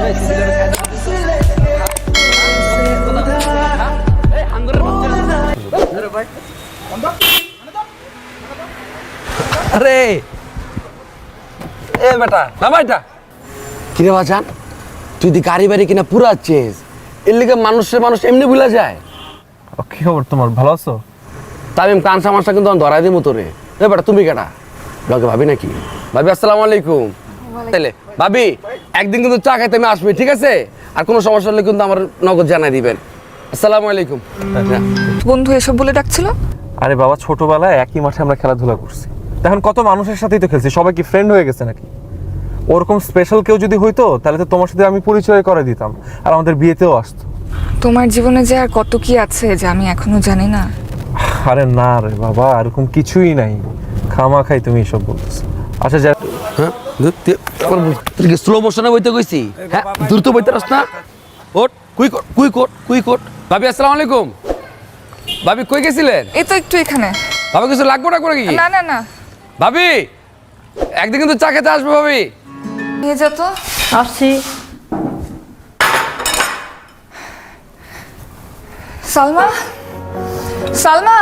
আরে এ বেটা নামা এটা কিরে বাজান তুই দি গাড়ি বাড়ি কিনা পুরা চেঞ্জ এর লিগে মানুষ এমনি ভুলা যায়। কি খবর তোমার, ভালো আছো? তামিম কান সামাসটা কিন্তু আমি ধরাই দিই তোরে। এ বেটা তুমি কেটা লগে ভাবি নাকি? ভাবি আসসালামু আলাইকুম। তাইলে ভাবি একদিন কিন্তু চা খাইতে আমি আসবি, ঠিক আছে? আর কোনো সমস্যা হলে কিন্তু আমার নগদ জানাই দিবেন। আসসালামু আলাইকুম। বন্ধু এসব বলে ডাকছিল? আরে বাবা, ছোটবেলায় একই মাঠে আমরা খেলাধুলা করছি, এখন কত মানুষের সাথেই তো খেলছি, সবাই কি ফ্রেন্ড হয়ে গেছে নাকি? ওরকম স্পেশাল কেউ যদি হইতো তাহলে তো তোমার সাথে আমি পরিচয় করে দিতাম, আর আমাদের বিয়েতেও আসতো। তোমার জীবনে যে আর কত কি আছে যে আমি এখনো জানি না। আরে না রে বাবা, এরকম কিছুই নাই, খামা খাই তুমি এসব বলতেছো। আচ্ছা যা, হ্যাঁ স্লো মোশনে বইতে কইছি, হ্যাঁ দ্রুত বইতে রাস না। ওট কুই কোট। ভাবি আসসালামু আলাইকুম। ভাবি কই গেছিলেন? এই তো একটু এখানে। ভাবি কিছু লাগবো না করে কি? না না না ভাবি একদিন কিন্তু চা খেতে আসবে ভাবি। নিয়ে যা তো। আসছি। সালমা, সালমা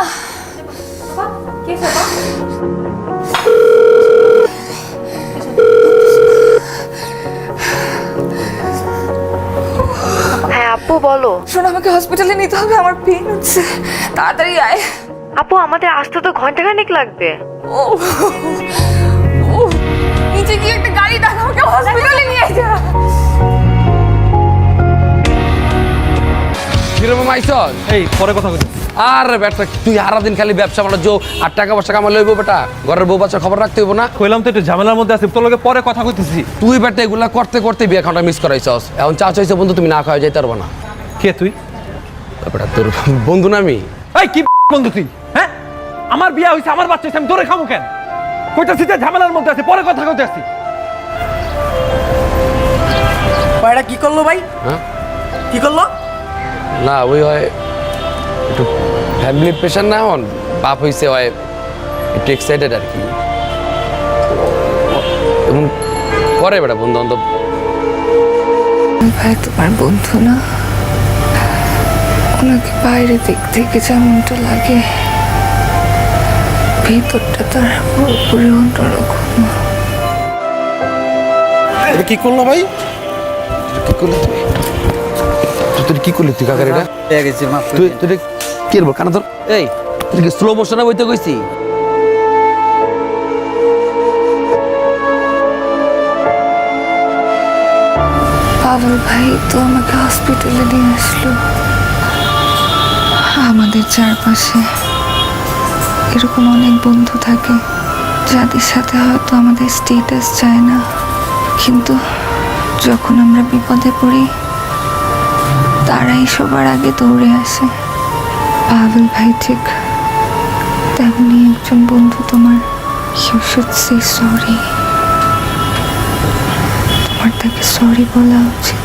হ্যাঁ আপু বলো। শোন, আমাকে হসপিটালে নিতে হবে, আমার পেন হচ্ছে, তাড়াতাড়ি আয়। আপু আমাদের আসতে তো ঘন্টাখানেক লাগবে। ও ও নিচে গিয়ে একটা গাড়ি ডাক, আমাকে হসপিটালে নিয়ে যা। কিরকম আইসস? এই পরে কথা বলি। আর বেটা তুই সারা দিন খালি ব্যবসা বাণিজ্য আর টাকা পয়সা কামাই লইব বেটা, ঘরের বউ বাচ্চার খবর রাখতে হইব না? কইলাম তো একটু ঝামেলার মধ্যে আছি, তোর লগে পরে কথা কইতেছি। তুই বেটা এগুলা করতে করতে বিয়ে খাওয়াটা মিস করাইছস। এখন চা চাইছে বন্ধু, তুমি না খাওয়া যাইতে পারবো না। কে তুই? বেটা তোর বন্ধু না আমি। এই কি বন্ধু তুই? হ্যাঁ, আমার বিয়ে হইছে, আমার বাচ্চা হইছে, আমি তোরে খামু কেন? কইতাছি যে ঝামেলার মধ্যে আছি, পরে কথা কইতে আসছি। এটা কি করলো ভাই? হ্যাঁ কি করলো? না ওই হয় একটু ফ্যামিলি প্রেশার না, হন বাপ হইছে হয় একটু এক্সাইটেড আর কি, এমন করে বেটা বন্ধু বান্ধব। ভাই তোমার বন্ধু না, ওনাকে বাইরে দিক থেকে যেমনটা লাগে ভিতরটা তার পুরোপুরি অন্যরকম। এটা কি করলো ভাই? কি করলি তুই কি করলি তুই কাকার এটা? পেয়ে গেছি, মাফ করে তুই দিন। তুই কি বল কানা তোর? এই তুই কি স্লো মোশনে বইতে কইছি? পাগল ভাই তো আমাকে হসপিটালে নিয়ে আসলো। আমাদের চারপাশে এরকম অনেক বন্ধু থাকে যাদের সাথে হয়তো আমাদের স্টেটাস চায় না, কিন্তু যখন আমরা বিপদে পড়ি তারাই সবার আগে দৌড়ে আসে। পাগল ভাই ঠিক তেমনি একজন বন্ধু তোমার। You should say sorry. তোমার তাকে সরি বলা উচিত।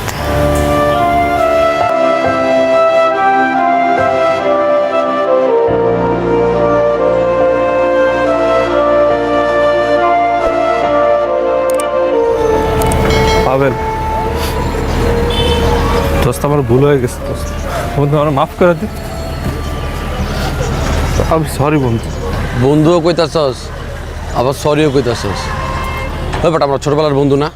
পাবেল দোস্ত, আমার ভুল হয়ে গেছে দোস্ত, বন্ধু আমার মাফ করে দে। আমি সরি বন্ধু। বন্ধুও কইতাছস আবার সরিও কইতাছস। ওই বেটা আমরা ছোটবেলার বন্ধু না?